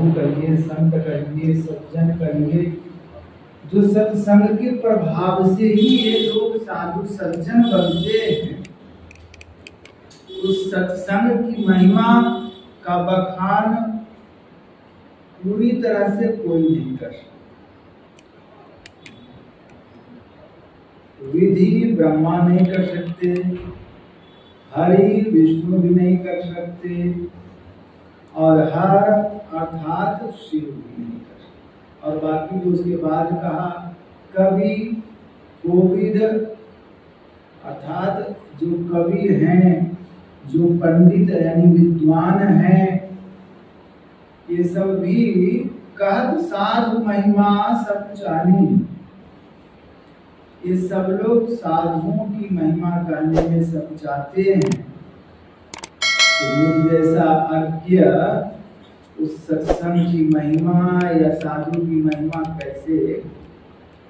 साधु कहिए, संत कहिए, सज्जन कहिए, जो सत्संग के प्रभाव से ही ये लोग साधु सज्जन बनते हैं, उस सत्संग की महिमा का बखान पूरी तरह से कोई नहीं कर सकता। विधि ब्रह्मा नहीं कर सकते, हरि विष्णु भी नहीं कर सकते, और हर अर्थात शिव भी नहीं कर सकते। और बाकी जो उसके बाद कहा, कवि कोविद अर्थात जो कवि हैं, जो पंडित यानी विद्वान हैं, ये सब भी कहत साधु महिमा सब जानी। ये सब लोग साधुओं की महिमा कहने में सब चाहते हैं। तो मुझ जैसा अज्ञ उस सत्संग की महिमा या साधु की महिमा कैसे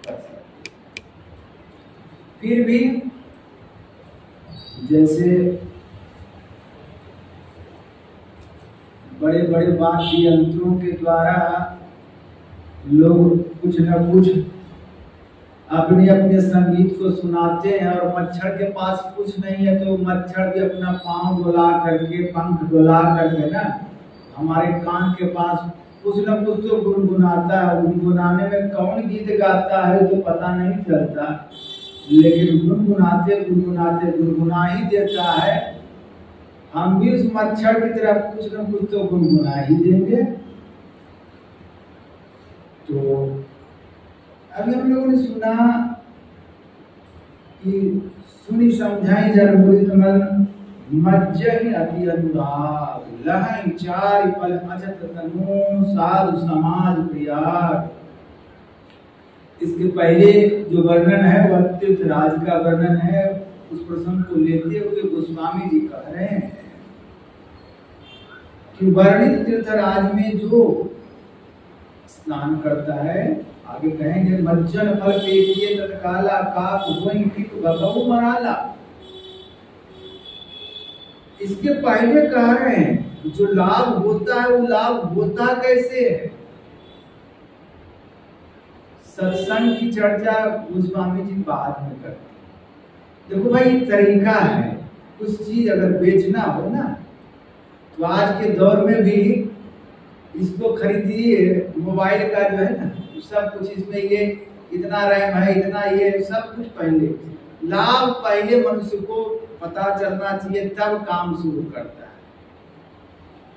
कर सकते? फिर भी जैसे बड़े बड़े वाद्य यंत्रों के द्वारा लोग कुछ न कुछ अपने अपने संगीत को सुनाते हैं, और मच्छर के पास कुछ नहीं है तो मच्छर भी अपना पांव डोला करके, पंख डोला करके ना हमारे कान के पास कुछ न कुछ तो गुनगुनाता है। गुनगुनाने में कौन गीत गाता है तो पता नहीं चलता, लेकिन गुनगुनाते गुनगुनाते गुनगुना ही देता है। हम भी उस मच्छर की तरह कुछ न कुछ तो गुनगुना ही देंगे। तो अभी हम लोगों ने सुना कि सुनी समझाई जन मुदित मन, मज्जहि अति अनुराग, लहै चारि पल अचत तनु, साधु समाज प्रियाग। इसके पहले जो वर्णन है वह तीर्थराज का वर्णन है। उस प्रसंग को लेते हुए गोस्वामी जी कह रहे हैं कि वर्णित तीर्थराज में जो स्नान करता है, आगे कहेंगे मज्जन फल पेटिए तत्काला, काप होई टिक भगऊ मराला। इसके पहले कह रहे हैं जो लाभ होता है वो लाभ होता कैसे है। सत्संग की चर्चा गोस्वामी जी बाद में करते। देखो भाई, तरीका है, कुछ चीज अगर बेचना हो ना तो आज के दौर में भी इसको खरीदिए। मोबाइल का जो है ना सब कुछ इसमें, ये इतना रैम है, इतना ये सब कुछ पहले लाभ पहले मनुष्य को पता चलना चाहिए, तब काम शुरू करता है।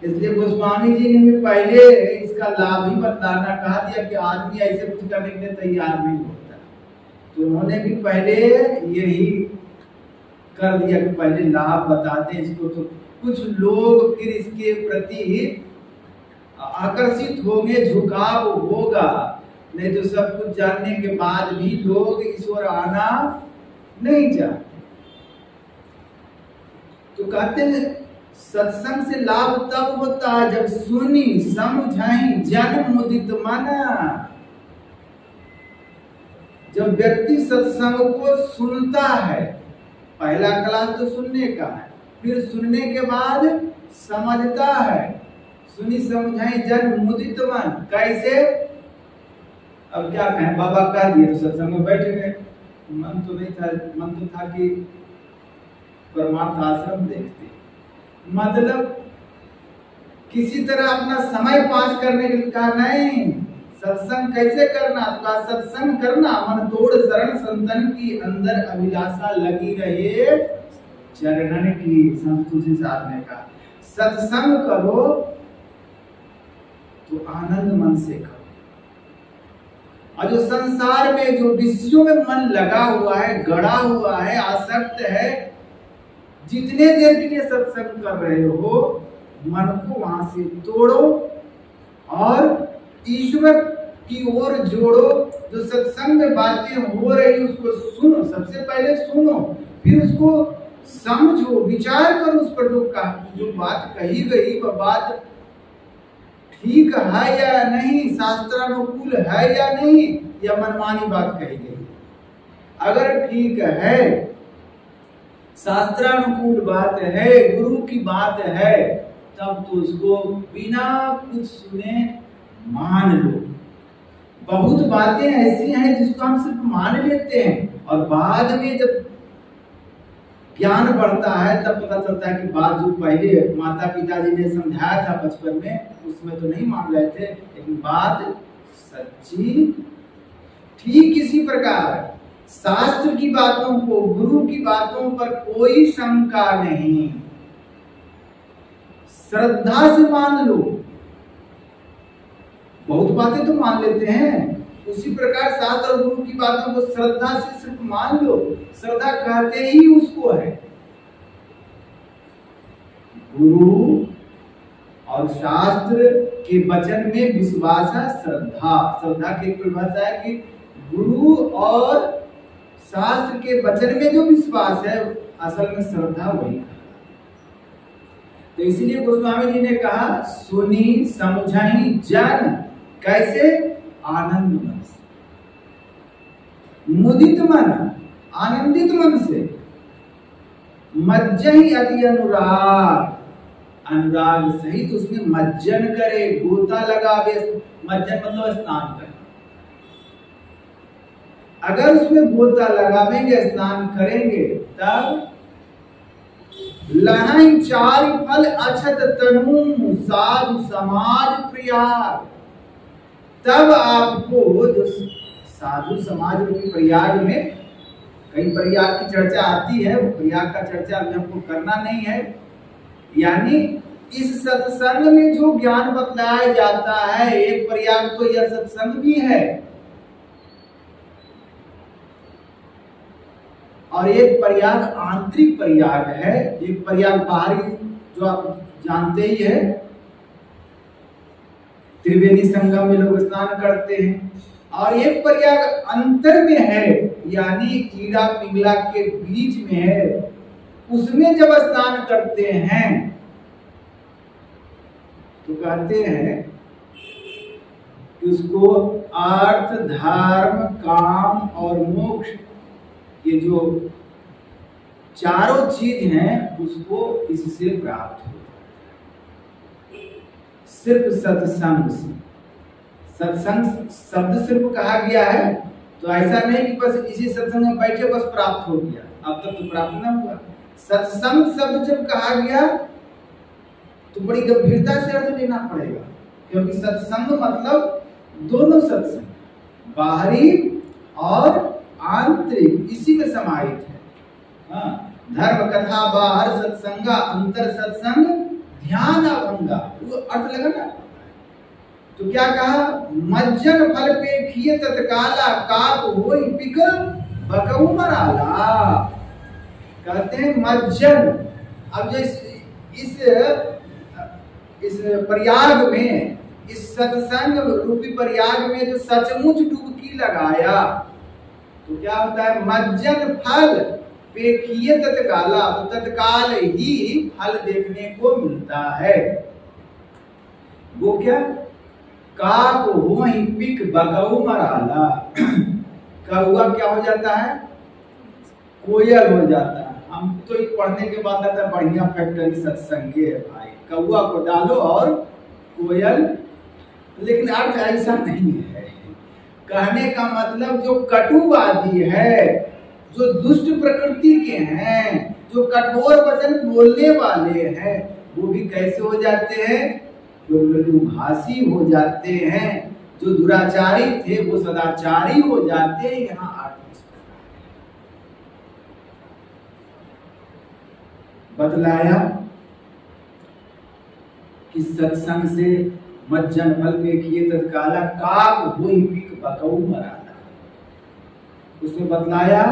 इसलिए गोस्वामी जी ने भी पहले इसका लाभ ही बताना कहा दिया कि आदमी ऐसे कुछ करने के लिए तैयार नहीं होता। तो उन्होंने भी पहले यही कर दिया कि पहले लाभ बताते इसको, तो कुछ लोग फिर इसके प्रति आकर्षित होंगे, झुकाव होगा। नहीं तो सब कुछ जानने के बाद भी लोग इस ओर आना नहीं चाहते। तो कहते हैं सत्संग से लाभ तब होता है जब सुनी समझाई जन मुदित मन। जब व्यक्ति सत्संग को सुनता है, पहला क्लास तो सुनने का है, फिर सुनने के बाद समझता है। सुनी समझाई जन मुदित मन, कैसे? अब क्या कहें, बाबा कह दिए तो सत्संग में बैठ गए। मन तो नहीं था, मन तो था कि परमार्थ आश्रम देखते, मतलब किसी तरह अपना समय पास करने के लिए कहा नहीं। सत्संग कैसे करना? तो सत्संग करना मन तोड़ शरण संतन की, अंदर अभिलाषा लगी रहे चरणन की, संतुष्टि साधने का। सत्संग करो तो आनंद मन से करो। और जो संसार में जो विषयों में मन लगा हुआ है, गड़ा हुआ है, आसक्त है, जितने देर के लिए सत्संग कर रहे हो मन को वहां से तोड़ो और ईश्वर की ओर जोड़ो। जो सत्संग में बातें हो रही उसको सुनो, सबसे पहले सुनो, फिर उसको समझो, विचार करो उस पर। जो बात कही गई वह बात ठीक है या नहीं, शास्त्रानुकूल है या नहीं, या मनमानी बात कही गई। अगर ठीक है, शास्त्रानुकूल बात है, गुरु की बात है, तब तो उसको बिना कुछ सुने मान लो। बहुत बातें ऐसी हैं जिसको हम सिर्फ मान लेते हैं और बाद में जब ज्ञान बढ़ता है तब पता चलता है कि बात जो पहले माता पिताजी ने समझाया था बचपन में उसमें तो नहीं मान रहे थे, लेकिन बात सच्ची। ठीक इसी प्रकार शास्त्र की बातों को, गुरु की बातों पर कोई शंका नहीं, श्रद्धा से मान लो। बहुत बातें तो मान लेते हैं, उसी प्रकार शास्त्र और गुरु की बातों को श्रद्धा से सिर्फ मान लो। श्रद्धा कहते ही उसको है। गुरु और शास्त्र के वचन में विश्वास है श्रद्धा। श्रद्धा की परिभाषा है कि गुरु और शास्त्र के वचन में जो विश्वास है असल में श्रद्धा वही है। तो इसलिए गोस्वामी जी ने कहा सुनी समझाई जन कैसे आनंद मन से, मुदित मन आनंदित मन से, मज्जहि अति अनुराग अनुराग सहित उसमें मज्जन करे, गोता लगावे। मज्जन मतलब स्नान करे। अगर उसमें गोता लगावेंगे, स्नान करेंगे, तब लहई चार फल अछत तनु साधु समाज प्रयाग। तब आपको जो साधु समाज रूपी प्रयाग में, कई प्रयाग की चर्चा आती है, वो प्रयाग का चर्चा अभी हमको करना नहीं है। यानी इस सत्संग में जो ज्ञान बतलाया जाता है, एक प्रयाग तो यह सत्संग भी है और एक प्रयाग आंतरिक प्रयाग है। एक प्रयाग बाहरी जो आप जानते ही है, त्रिवेणी संगम में लोग स्नान करते हैं, और एक प्रयाग अंतर में है, यानी ईड़ा पिंगला के बीच में है, उसमें जब स्नान करते हैं तो कहते हैं कि उसको अर्थ धर्म काम और मोक्ष, ये जो चारों चीज हैं उसको इससे प्राप्त हो। सिर्फ सत्संग से, सत्संग शब्द सिर्फ कहा गया है, तो ऐसा नहीं कि बस इसी सत्संग में बैठे बस प्राप्त हो गया, अब तक तो प्राप्त ना हुआ। सत्संग शब्द जब कहा गया तो बड़ी गंभीरता से अर्थ लेना पड़ेगा, क्योंकि सत्संग मतलब दोनों सत्संग, बाहरी और आंतरिक, इसी में समाहित है। हाँ, धर्म कथा बाहर सत्संगा, अंतर सत्संग ध्यान अभंगा, वो अर्थ लगाना। तो क्या कहा, मज्जन फल पे खिए तत्काला काप होई पिक बकऊ मराला। कहते हैं मज्जन। अब जो इस प्रयाग में, इस सत्संग रूपी प्रयाग में जो सचमुच डुबकी लगाया तो क्या होता है, मज्जन फल पेखिए तत्काला, तो तत्काल ही फल देखने को मिलता है। वो क्या, काक होई पिक बकऊ मराला। कौआ क्या हो जाता है, कोयल हो जाता है। हम तो पढ़ने के बाद आता बढ़िया फैक्टरी सत्संग है भाई, कौआ को डालो और कोयल। लेकिन अर्थ ऐसा नहीं है। कहने का मतलब जो कटुवादी है, जो दुष्ट प्रकृति के हैं, जो कठोर वचन बोलने वाले हैं, वो भी कैसे हो जाते हैं, जो मृदुभाषी हो जाते हैं। जो दुराचारी थे वो सदाचारी हो जाते हैं। यहाँ अर्थ बतलाया कि सत्संग से मज्जन फल पे किए तत्काला काक होई पिक बकऊ मराला। उसमें बतलाया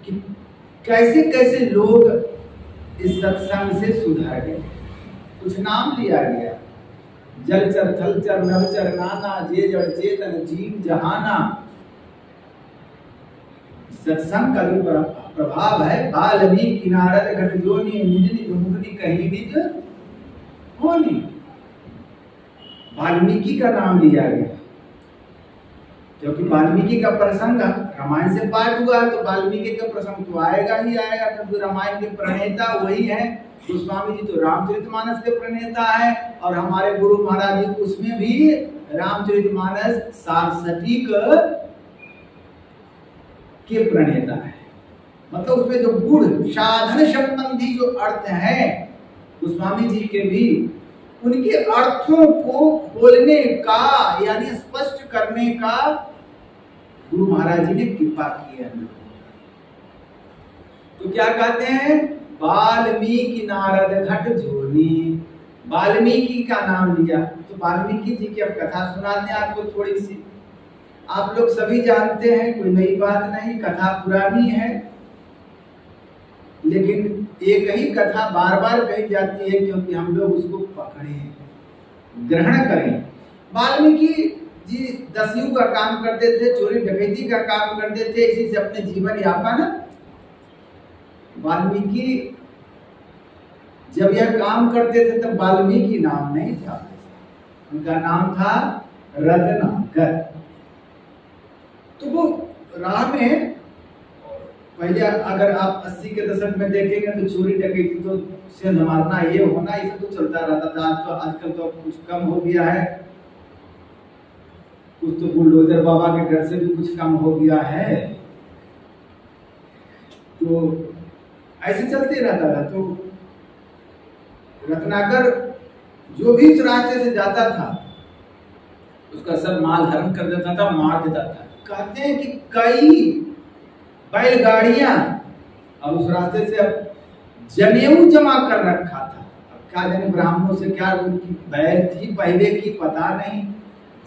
कि कैसे कैसे लोग इस सत्संग से सुधर गए। कुछ नाम लिया गया, जलचर थलचर नवचर नाना, जे जड़ चेतन जीव जहाना। सत्संग का जो प्रभाव है, वाल्मीकि नारद घट जोनी, निज निज मुक्ति कहीं निज होनी। वाल्मीकि का नाम लिया गया क्योंकि वाल्मीकि का प्रसंग रामायण से पाठ हुआ, तो वाल्मीकि का प्रसंग तो आएगा ही आएगा, क्योंकि रामायण के प्रणेता वही है। गोस्वामी जी तो रामचरितमानस के प्रणेता है, और हमारे गुरु महाराज जी उसमें भी रामचरितमानस सारस्वती के प्रणेता है। मतलब उसमें जो गुण साधन संबंधी जो अर्थ है गोस्वामी जी के भी, उनके अर्थों को खोलने का यानी स्पष्ट करने का गुरु महाराज जी ने कृपा की है। तो क्या कहते हैं, वाल्मीकि नारद घट जोनी, वाल्मीकि का नाम लिया तो वाल्मीकि जी की अब कथा सुनाते हैं आपको थोड़ी सी। आप लोग सभी जानते हैं, कोई नई बात नहीं, कथा पुरानी है, लेकिन एक ही कथा बार बार कही जाती है क्योंकि हम लोग उसको पकड़े, ग्रहण करें। वाल्मीकि जी दस्यु का काम करते थे, चोरी डकैती का काम करते थे, इसी से अपने जीवन यापन। वाल्मीकि जब यह काम करते थे तब वाल्मीकि नाम नहीं था, उनका नाम था रत्नाकर। तो वो राह में पहले अगर आप 80 के दशक में देखेंगे तो चोरी डकैती तो सेंध मारना ये होना ये सब तो चलता रहता था। तो आजकल तो कुछ कम हो गया है, कुछ तो बुलडोजर बाबा के डर से भी कुछ कम हो गया है। तो ऐसे चलते रहता था। तो रत्नाकर जो भी इस रास्ते से जाता था उसका सब माल हरण कर देता था, मार देता था। कहते हैं कि कई बैलगाड़ियां और उस रास्ते से अब जनेऊ जमा कर रखा था। अब क्या जाने ब्राह्मणों से क्या उनकी बैल थी पहले की पता नहीं,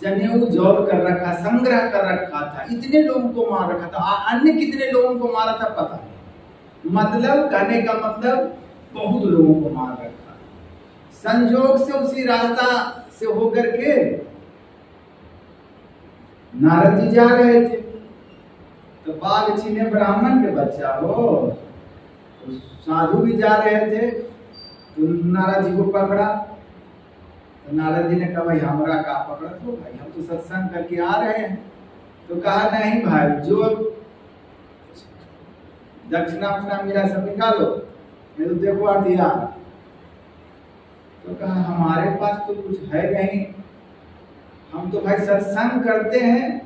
जनेऊ जोड़ कर रखा, संग्रह कर रखा था, इतने लोगों को मार रखा था। अन्य कितने लोगों को मारा था पता नहीं, मतलब कहने का मतलब बहुत लोगों को मार रखा। संजोग से उसी रास्ता से होकर के नारद जी जा रहे थे, तो बाघ छीने ब्राह्मण के बच्चा हो, तो साधु भी जा रहे थे, तो नारद जी को पकड़ा। तो नारद जी ने कहा भाई हमरा का पकड़ा, तो भाई हम तो सत्संग करके आ रहे हैं। तो कहा नहीं भाई, जो दक्षिणा अपना मिला सब निकालो, मैं तो देखो आ दिया। तो कहा हमारे पास तो कुछ है नहीं, हम तो भाई सत्संग करते हैं।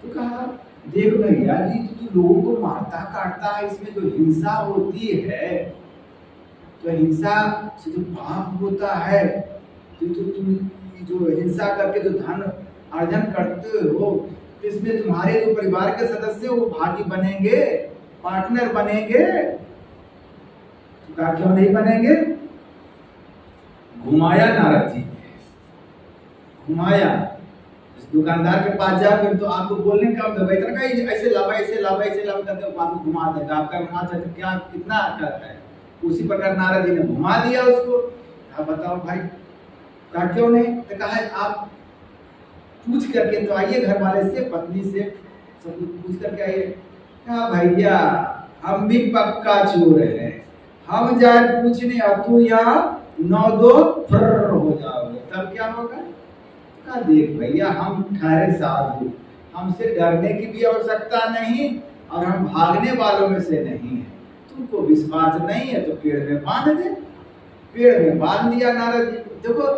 तो कहा देख भैया जी, तो लोगों को मारता काटता है, इसमें जो हिंसा होती है, तो हिंसा से जो पाप होता है, तो तुम जो हिंसा करके जो धन अर्जन करते हो, इसमें तुम्हारे जो परिवार के सदस्य वो भागी बनेंगे, पार्टनर बनेंगे। तो कहा क्यों नहीं बनेंगे। घुमाया नारद जी, घुमाया दुकानदार के पास जाकर, तो आपको बोलने का मतलब इतना का ऐसे लावा ऐसे लावा ऐसे लावा करते आपको घुमा देगा, आपका घुमा क्या कितना कर है। उसी प्रकार नारद जी ने घुमा दिया उसको। कहा बताओ भाई, कहा क्यों नहीं। तो कहा आप पूछ करके तो आइए, घर वाले से पत्नी से सब कुछ पूछ करके आइए। कहा भैया हम भी पक्का चोर है, हम जाए पूछने और तू यहाँ 9-2 फर्र हो जाओगे, तब क्या होगा। कहा देख भैया हम ठहरे साधु, हमसे डरने की भी आवश्यकता नहीं और हम भागने वालों में से नहीं है। तुमको विश्वास नहीं है तो पेड़ में बांध दे। पेड़ में बांध दिया नारद जी। देखो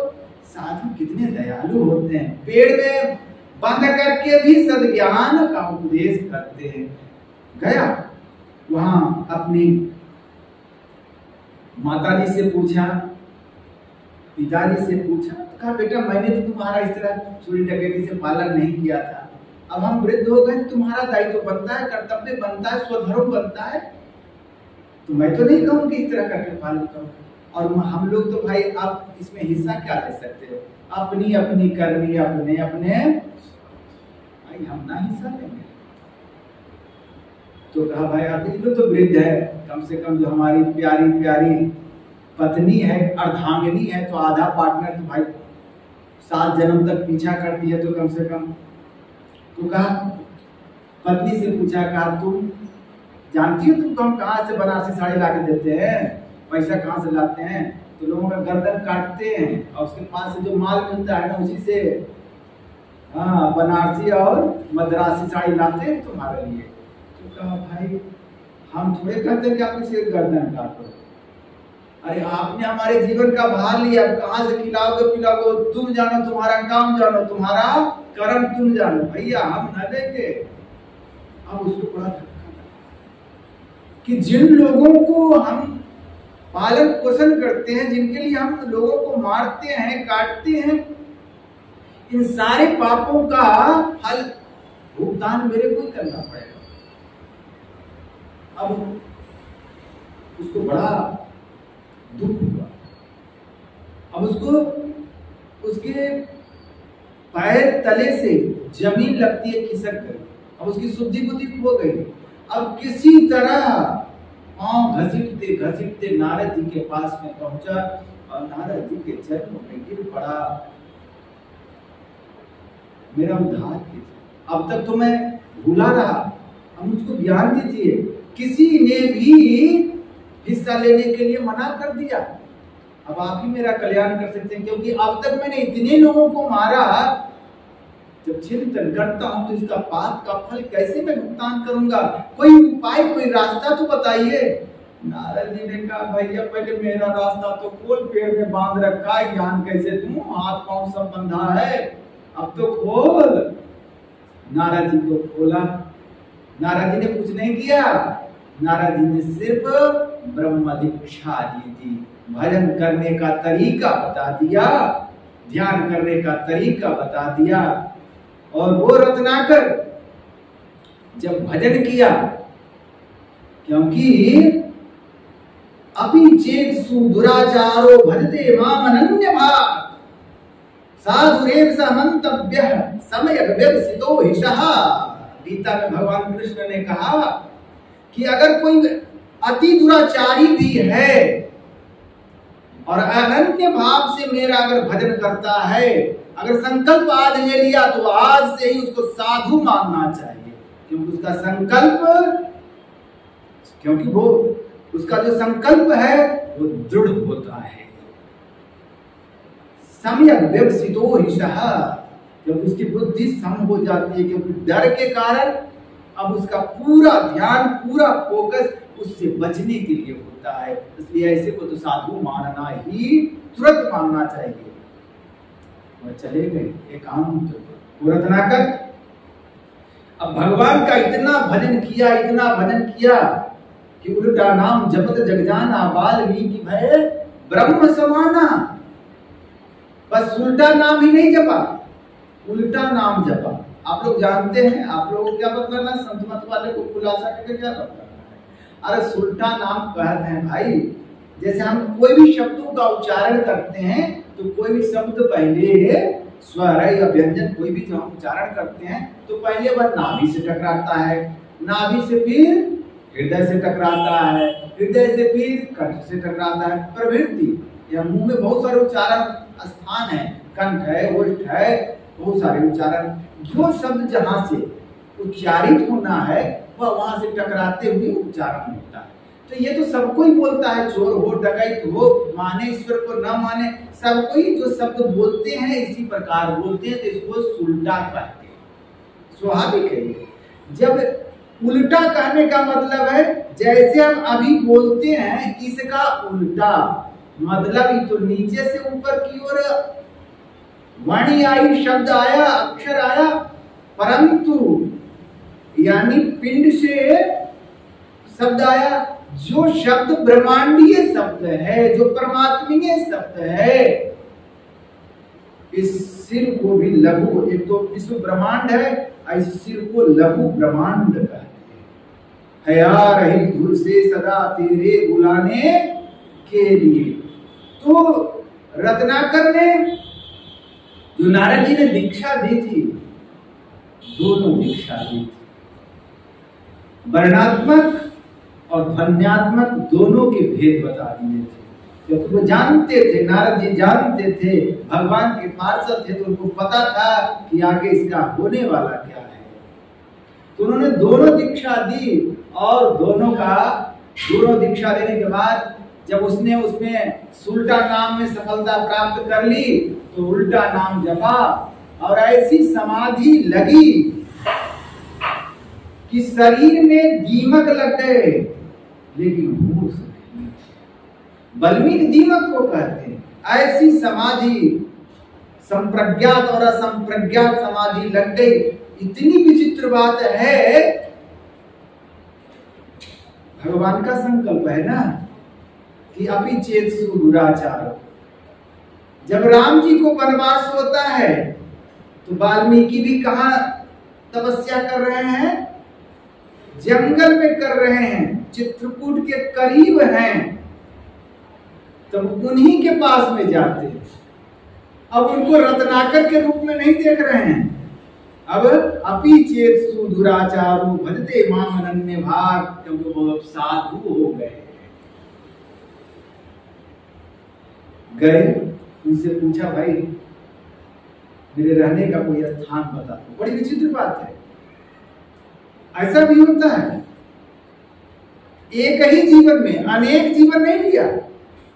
साधु कितने दयालु होते हैं, पेड़ में बंद करके भी सद्ज्ञान का उपदेश करते हैं। गया वहां अपनी माताजी से पूछा, पिताजी से पूछा। कहा बेटा मैंने तो तुम्हारा इस तरह चोरी डकैती से पालन नहीं किया था, अब हम वृद्ध हो गए, तुम्हारा दायित्व तो बनता है, कर्तव्य बनता है, स्वधर्म बनता है, तो मैं तो नहीं कहूँ कि इस तरह करके पालन करो। और हम लोग तो भाई आप इसमें हिस्सा क्या ले सकते हो, अपनी अपनी करनी, अपने अपने भाई हम ना हिस्सा लेंगे। तो कहा भाई आप लोग तो वृद्ध है, कम से कम जो हमारी प्यारी प्यारी पत्नी है, अर्धांगिनी है, तो आधा पार्टनर तो भाई 7 जन्म तक पीछा करती है, तो कम से कम। तो कहा पत्नी से पूछा, कहा तुम जानती हो तुमको हम कहाँ से बनारसी साड़ी ला के देते हैं, पैसा कहाँ से लाते हैं। तो लोगों का गर्दन काटते हैं और उसके पास से जो माल मिलता है ना उसी से हाँ बनारसी और मद्रासी साड़ी लाते हैं तुम्हारे लिए। तो कहा भाई हम थोड़े कहते हैं कि आप इसे गर्दन काटो, अरे आपने हमारे जीवन का भार लिया, कहां से खिलाओगे पिलाओगे तुम जानो, तुम्हारा काम जानो, तुम्हारा कर्म तुम जानो, भैया हम न देंगे। अब उसको बड़ा कि जिन लोगों को हम पालन पोषण करते हैं, जिनके लिए हम लोगों को मारते हैं, काटते हैं, इन सारे पापों का फल भुगतान मेरे को ही करना पड़ेगा। अब उसको बड़ा दुख हुआ। अब उसको उसके पैर तले से जमीन लगती है, खिसक गई। अब उसकी शुद्धि बुद्धि खो गई। अब किसी तरह पांव घसीटते घसीटते नारद जी के पास में पहुंचा और नारद जी के चरणों में गिर पड़ा, मेरा उद्धार कीजिए, अब तक तो मैं भूला रहा, अब मुझको ज्ञान दीजिए। किसी ने भी हिस्सा लेने के लिए मना कर दिया, अब आप ही मेरा कल्याण कर सकते हैं, क्योंकि अब तक मैंने इतने लोगों को मारा। जब चिंतन करता हूं तो इसका पाप का फल कैसे मैं भुगतान करूंगा? कोई उपाय, कोई रास्ता तो बताइए। नारद जी ने कहा, भैया पहले मेरा रास्ता तो खोल, पेड़ में बांध रखा है, ज्ञान कैसे दूं? हाथ पांव सब बंधा है, अब तो खोल। नारद जी को खोला। नारद जी ने कुछ नहीं किया, नारद जी ने सिर्फ ब्रह्म दीक्षा दी थी, भजन करने का तरीका बता दिया, ध्यान करने का तरीका बता दिया। और वो रत्नाकर जब भजन किया, क्योंकि अभी चेत सुदुराचारो भजते माम अनन्य भाव साधुरेव समन्तव्यः समयक व्यवसितो हिषः। गीता में भगवान कृष्ण ने कहा कि अगर कोई अति दुराचारी भी है और अनन्य भाव से मेरा अगर भजन करता है, अगर संकल्प आज ले लिया तो आज से ही उसको साधु मानना चाहिए, क्योंकि उसका संकल्प, क्योंकि वो उसका जो संकल्प है वो दृढ़ होता है। सम्यक व्यवसितो हिषः, क्योंकि उसकी बुद्धि सम हो जाती है, क्योंकि डर के कारण अब उसका पूरा ध्यान, पूरा फोकस उससे बचने के लिए होता है। इसलिए ऐसे को तो साधु मानना ही, तुरंत मानना चाहिए। वह चले गए एकांत को रत्नाकर। अब भगवान का इतना भजन किया, इतना भजन किया कि उल्टा नाम जपत जग जाना, वाल्मीकि भय ब्रह्म समाना। बस उल्टा नाम ही नहीं जपा, उल्टा नाम जपा। आप लोग जानते हैं, आप लोगों को क्या बतलाना, संत मत वाले को खुलासा करके क्या बतलाना है? अरे सुल्टा नाम कहते हैं भाई, जैसे हम कोई भी शब्दों का उच्चारण करते हैं तो कोई भी शब्द पहले स्वर या व्यंजन कोई भी जो हम उच्चारण करते हैं तो पहले वह नाभि से टकराता है, नाभि से फिर हृदय से टकराता है, हृदय से फिर कंठ से टकराता है। प्रवृत्ति या मुंह में बहुत सारे उच्चारण स्थान है, कंठ है, ओष्ठ है, बहुत सारे उच्चारण। जो शब्द जहां से उच्चारित होना है वह वहां से टकराते हुए उच्चारण होता है। तो ये तो सबको ही बोलता है, चोर हो, डकैत हो, माने ईश्वर को न माने, सबको ही जो शब्द बोलते हैं इसी प्रकार बोलते हैं, तो इसको सुल्टा कहते हैं। स्वाभाविक है ये। जब उल्टा कहने का मतलब है जैसे हम अभी बोलते हैं इसका उल्टा मतलब, ही तो नीचे से ऊपर की ओर वाणी आई, शब्द आया, अक्षर आया, परंतु यानी पिंड से शब्द आया। जो शब्द ब्रह्मांडीय शब्द है, जो परमात्मीय शब्द है, इस सिर को भी लघु, एक तो विश्व ब्रह्मांड है, इस सिर को लघु ब्रह्मांड कहते हैं। हया रही धुल से सदा तेरे बुलाने के लिए। तो रत्नाकर ने, जो नारद जी ने दीक्षा दी थी, दोनों दीक्षा दी थी, वर्णात्मक और ध्वन्यात्मक दोनों के भेद बता दिए थे, क्योंकि वो जानते थे, नारद जी जानते थे, भगवान के पार्षद थे, तो उनको पता था कि आगे इसका होने वाला क्या है। तो उन्होंने दोनों दीक्षा दी और दोनों दीक्षा देने के बाद जब उसने उसमें सुल्टा नाम में सफलता प्राप्त कर ली तो उल्टा नाम जपा और ऐसी समाधि लगी कि शरीर में दीमक लग गए लेकिन होश नहीं। वाल्मीकि दीमक को कहते हैं। ऐसी समाधि, संप्रज्ञात और असंप्रज्ञात समाधि लग गई। इतनी विचित्र बात है, भगवान का संकल्प है ना कि अपि चेत्सु दुराचार। जब राम जी को वनवास होता है तो वाल्मीकि भी कहां तपस्या कर रहे हैं? जंगल में कर रहे हैं, चित्रकूट के करीब हैं। तब उन्हीं के पास में जाते हैं। अब उनको रत्नाकर के रूप में नहीं देख रहे हैं। अब अपि चेत्सु दुराचारो भजते माम अनन्य भाग, क्योंकि वो अब साधु हो गए। उनसे पूछा, भाई मेरे रहने का कोई स्थान बता दो। बड़ी विचित्र बात है, ऐसा भी होता है। एक ही जीवन में अनेक जीवन नहीं लिया,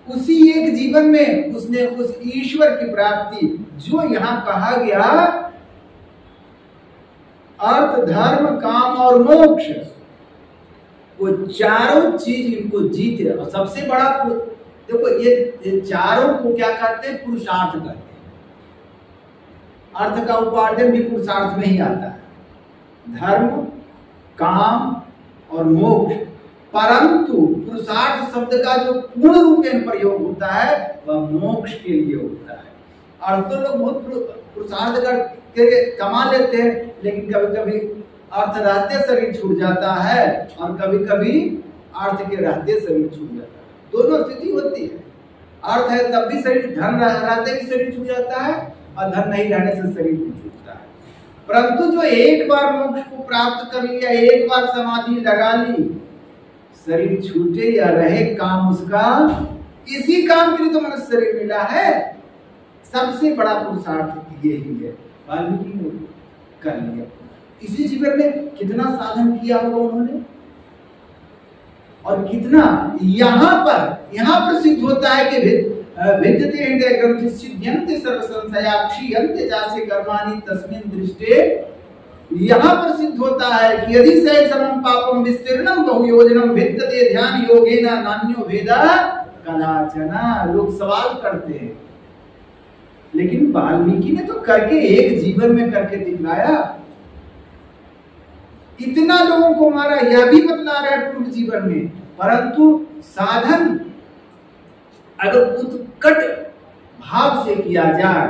उसी एक जीवन में उसने उस ईश्वर की प्राप्ति, जो यहां कहा गया अर्थ धर्म काम और मोक्ष, वो चारों चीज इनको जीते। और सबसे बड़ा देखो, ये चारों को क्या कहते हैं? पुरुषार्थ कहते हैं। अर्थ का उपार्जन भी पुरुषार्थ में ही आता है, धर्म काम और मोक्ष। परंतु पुरुषार्थ शब्द का जो पूर्ण रूप में प्रयोग होता है वह मोक्ष के लिए होता है। अर्थ तो लोग बहुत पुरुषार्थ करके कमा लेते हैं, लेकिन कभी कभी अर्थ रहते शरीर छूट जाता है और कभी कभी अर्थ के रहते शरीर छूट जाता है। दोनों स्थिति होती है। अर्थ है तब भी शरीर, धन रहते भी शरीर छूट जाता है और धन नहीं रहने से शरीर भी छूटता है। परंतु जो एक बार मोक्ष को प्राप्त कर लिया, एक बार समाधि लगा ली, शरीर छूटे या रहे, काम उसका, इसी काम के लिए तो मनुष्य शरीर मिला है। सबसे बड़ा पुरुषार्थ यही है। वाल्मीकि ने कर लिया। इसी जीवन में कितना साधन किया होगा उन्होंने, और कितना यहाँ पर सिद्ध होता है कि विद्यते हृदय ग्रंथि सिद्ध्यन्ते सर्व संशया क्षीयन्ते जासे कर्माणि तस्मिन् दृष्टे। यहाँ पर सिद्ध होता है कि यदि सहस्रम पापम विस्तीर्णम बहुयोजनम विद्यते ध्यान योगेन नान्यो भेदा कदाचन। लोग सवाल करते हैं, लेकिन वाल्मीकि ने तो करके एक जीवन में करके दिखलाया। इतना लोगों को मारा, यह भी बतला रहा है पूर्व जीवन में। परंतु साधन अगर उत्कट भाव से किया जाए,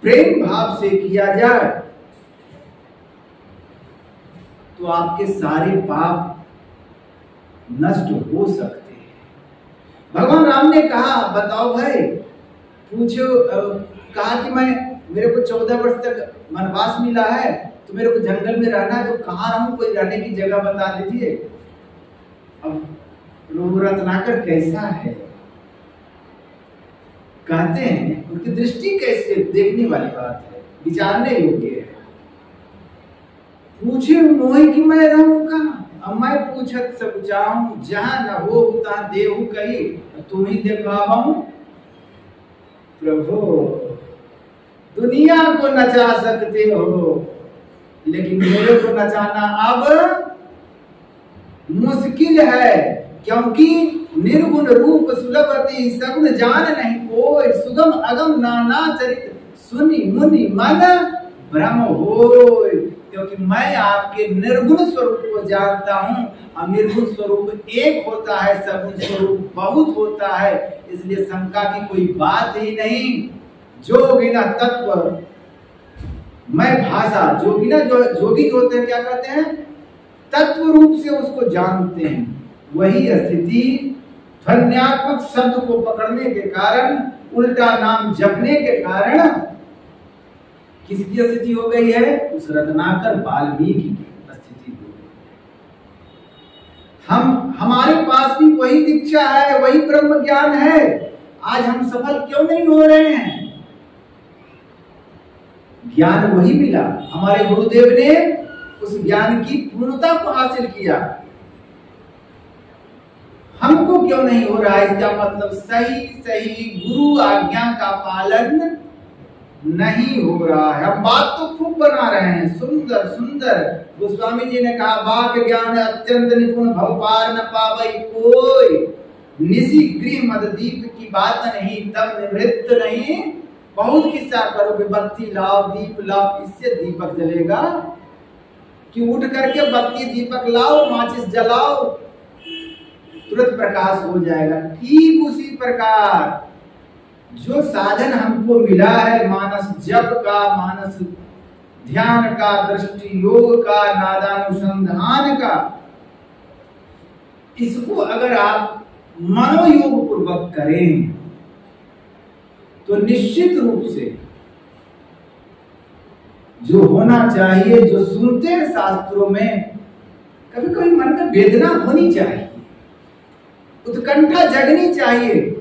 प्रेम भाव से किया जाए, तो आपके सारे पाप नष्ट हो सकते हैं। भगवान राम ने कहा, बताओ भाई, पूछो, कहा कि मेरे को 14 वर्ष तक वनवास मिला है, तो मेरे को जंगल में रहना है, तो कहाँ रहूं? कोई रहने की जगह बता दीजिए। अब रत्नाकर कैसा है, कहते हैं, उनकी दृष्टि कैसे, देखने वाली बात है, विचारने योग्य है। पूछे मोहि कि मैं रहूं कहाँ? अब मैं पूछत सब जाऊं, जहां न हो तहां देहु कही, तुम ही देखाऊं। प्रभु दुनिया को नचा सकते हो, लेकिन मेरे को नचाना अब मुश्किल है, क्योंकि निर्गुण रूप सुलभति सगुण जान नहीं कोई, सुगम अगम नाना चरित सुनि मुनि मन भ्रम होय। क्योंकि मैं आपके निर्गुण स्वरूप को जानता हूँ, और निर्गुण स्वरूप एक होता है, सगुण स्वरूप बहुत होता है, इसलिए शंका की कोई बात ही नहीं। जोगिना तत्व मैं भाषा, जोगिना जोगी जो होते हैं क्या कहते हैं? तत्व रूप से उसको जानते हैं। वही स्थिति ध्वन्यात्मक शब्द को पकड़ने के कारण, उल्टा नाम जपने के कारण किसकी स्थिति हो गई है? उस रत्नाकर वाल्मीकि की स्थिति हो गई। हमारे पास भी वही दीक्षा है, वही ब्रह्म ज्ञान है। आज हम सफल क्यों नहीं हो रहे हैं? ज्ञान वही मिला, हमारे गुरुदेव ने उस ज्ञान की पूर्णता को हासिल किया। हमको क्यों नहीं हो रहा है? इसका मतलब सही गुरु आज्ञा का पालन नहीं हो रहा है। हम बात तो खूब बना रहे हैं, सुंदर सुंदर। गोस्वामी जी ने कहा, वाक्य ज्ञान अत्यंत निपुण, भव पार न पावई कोई। निशि गृह मद दीप की बात नहीं, तब निवृत्त नहीं। बहुत किस्सा करोगे, बत्ती लाओ दीप लाओ, इससे दीपक जलेगा कि उठ करके बत्ती दीपक लाओ माचिस जलाओ तुरंत प्रकाश हो जाएगा। ठीक उसी प्रकार जो साधन हमको मिला है, मानस जप का, मानस ध्यान का, दृष्टि योग का, नादानुसंधान का, इसको अगर आप मनोयोग पूर्वक करें तो निश्चित रूप से जो होना चाहिए, जो सुनते हैं शास्त्रों में, कभी कभी मन में वेदना होनी चाहिए, उत्कंठा जगनी चाहिए।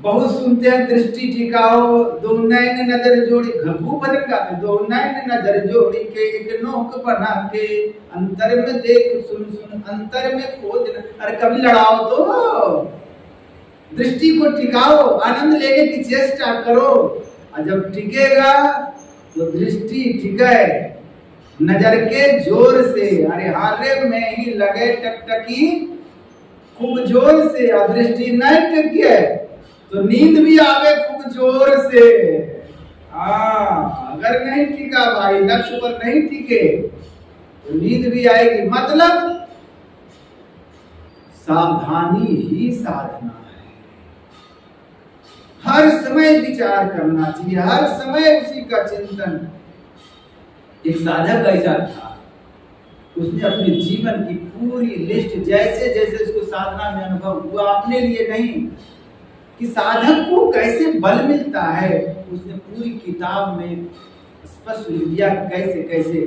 बहुत सुनते हैं दृष्टि टिकाओ, दो नैन नजर जोड़ी, घबू भजन गाते, दो नैन नजर जोड़ी के एक नोक बना के, अंतर में देख सुन सुन अंतर में खोज। अरे कभी लड़ाओ तो दृष्टि को टिकाओ, आनंद लेने की चेष्टा करो, और जब टिकेगा तो दृष्टि टिके नजर के जोर से। अरे हारे में ही लगे टकटकी खूब जोर से, और दृष्टि नहीं टिके तो नींद भी आवे खूब जोर से। अगर नहीं टिका भाई, लक्ष्य पर नहीं टिके तो नींद भी आएगी। मतलब सावधानी ही साधना है। हर समय विचार करना चाहिए, हर समय उसी का चिंतन। एक साधक ऐसा था, उसने अपने जीवन की पूरी लिस्ट, जैसे जैसे उसको साधना में अनुभव हुआ, अपने लिए नहीं कि साधक को कैसे बल मिलता है, उसने पूरी किताब में स्पष्ट लिख दिया कैसे कैसे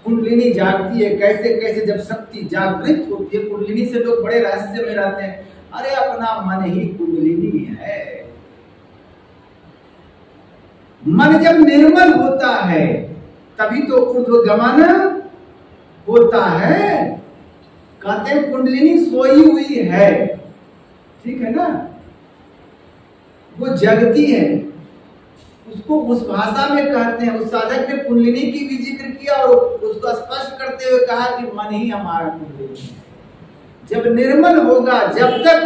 कुंडलिनी जागती है, कैसे कैसे जब शक्ति जागृत होती है। कुंडलिनी से लोग बड़े रहस्य में रहते हैं, अरे अपना मन ही कुंडलिनी है। मन जब निर्मल होता है तभी तो ऊर्ध्वगमन होता है। कहते हैं कुंडलिनी सोई हुई है, ठीक है ना, वो जगती है, उसको उस भाषा में कहते हैं। उस साधक ने कुंडलिनी की भी जिक्र किया और उसको स्पष्ट करते हुए कहा कि मन ही हमारा कुंडलिनी है। जब निर्मल होगा, जब तक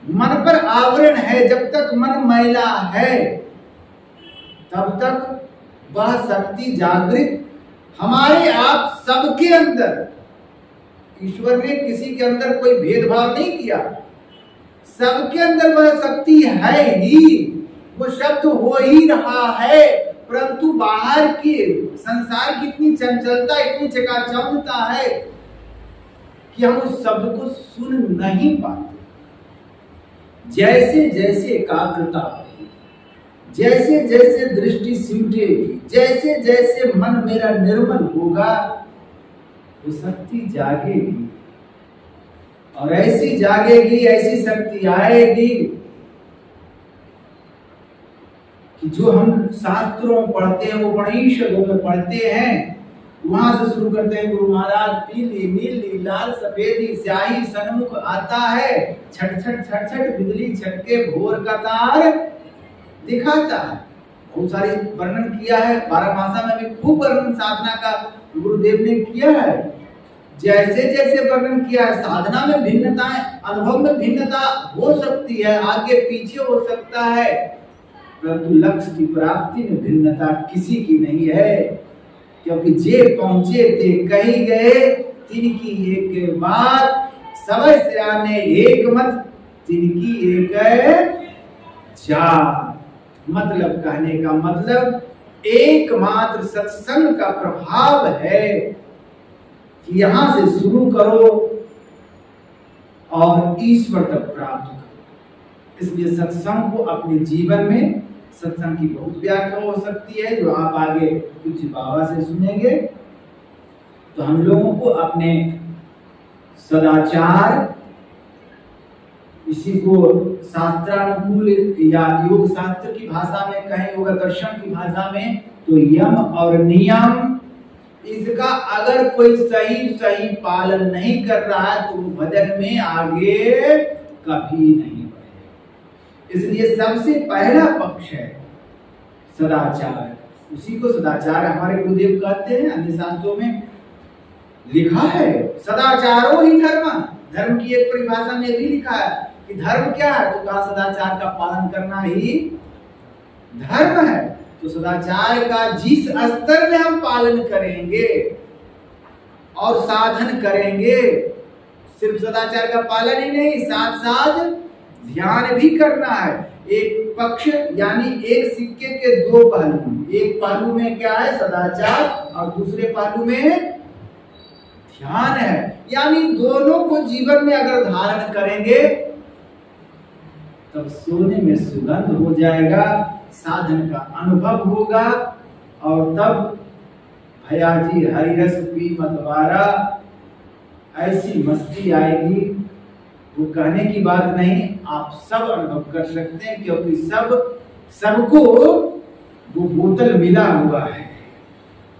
मन पर आवरण है, जब तक मन मैला है, तब तक वह शक्ति जागृत हमारे आप सबके अंदर। ईश्वर ने किसी के अंदर कोई भेदभाव नहीं किया, सबके अंदर वह शक्ति है ही, वो शब्द हो ही रहा है। परंतु बाहर की संसार की इतनी चंचलता, इतनी चकाचौंधता है कि हम उस शब्द को सुन नहीं पाते। जैसे जैसे एकाग्रता बढ़ेगी, जैसे जैसे दृष्टि सिमटेगी, जैसे जैसे मन मेरा निर्मल होगा, वो शक्ति जागेगी, और ऐसी जागेगी, ऐसी शक्ति आएगी कि जो हम शास्त्रों पढ़ते हैं, वो उपनिषदों में पढ़ते हैं, वहां से शुरू करते हैं। गुरु महाराज पीली नीली लाल सफेदी स्याही सन्मुख आता है, छट छट छट छट बिजली छटके भोर का तार दिखाता है। बहुत सारी वर्णन किया है, 12 भाषा में भी खूब वर्णन साधना का गुरुदेव ने किया है। जैसे जैसे वर्णन किया है, साधना में भिन्नताएं, अनुभव में भिन्नता हो सकती है, आगे पीछे हो सकता है, परंतु लक्ष्य की प्राप्ति में भिन्नता किसी की नहीं है। क्योंकि जे पहुंचे ते कही गए, तिनकी एक बात, सब सिराने एक मत, तिनकी एक चार। मतलब कहने का मतलब एकमात्र सत्संग का प्रभाव है कि यहां से शुरू करो और ईश्वर तक प्राप्त करो। इसलिए सत्संग को अपने जीवन में, सत्संग की बहुत व्याख्या हो सकती है जो आप आगे कुछ बाबा से सुनेंगे। तो हम लोगों को अपने सदाचार, इसी को शास्त्रानुकूल या योग शास्त्र की भाषा में कहें, योग दर्शन की भाषा में तो यम और नियम, इसका अगर कोई सही सही पालन नहीं कर रहा है तो वो भजन में आगे कभी नहीं बढ़ेगा। इसलिए सबसे पहला पक्ष है सदाचार, उसी को सदाचार हमारे गुरुदेव कहते हैं। अन्य शास्त्रों में लिखा है सदाचारो ही धर्म, धर्म की एक परिभाषा में भी लिखा है कि धर्म क्या है, तो कहा सदाचार का पालन करना ही धर्म है। तो सदाचार का जिस स्तर में हम पालन करेंगे और साधन करेंगे, सिर्फ सदाचार का पालन ही नहीं, साथ साथ ध्यान भी करना है। एक पक्ष यानी एक सिक्के के दो पहलू, एक पहलू में क्या है सदाचार और दूसरे पहलू में ध्यान है। यानी दोनों को जीवन में अगर धारण करेंगे तब सोने में सुगंध हो जाएगा, साधन का अनुभव होगा, और तब भैया जी हरिरस पी मतवारा, ऐसी मस्ती आएगी वो कहने की बात नहीं, आप सब अनुभव कर सकते हैं, क्योंकि सबको वो बोतल मिला हुआ है।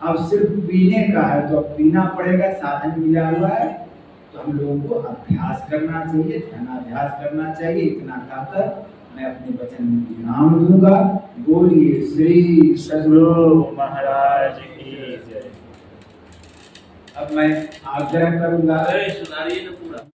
अब सिर्फ पीने का है तो अब पीना पड़ेगा, साधन मिला हुआ है, तो हम लोगों को अभ्यास करना चाहिए, ध्यानाभ्यास करना चाहिए। इतना कहकर मैं अपने वचन में विराम दूंगा। बोलिए श्री सद्गुरु महाराज की जय। अब मैं आग्रह करूंगा, सुधारिए ना पूरा।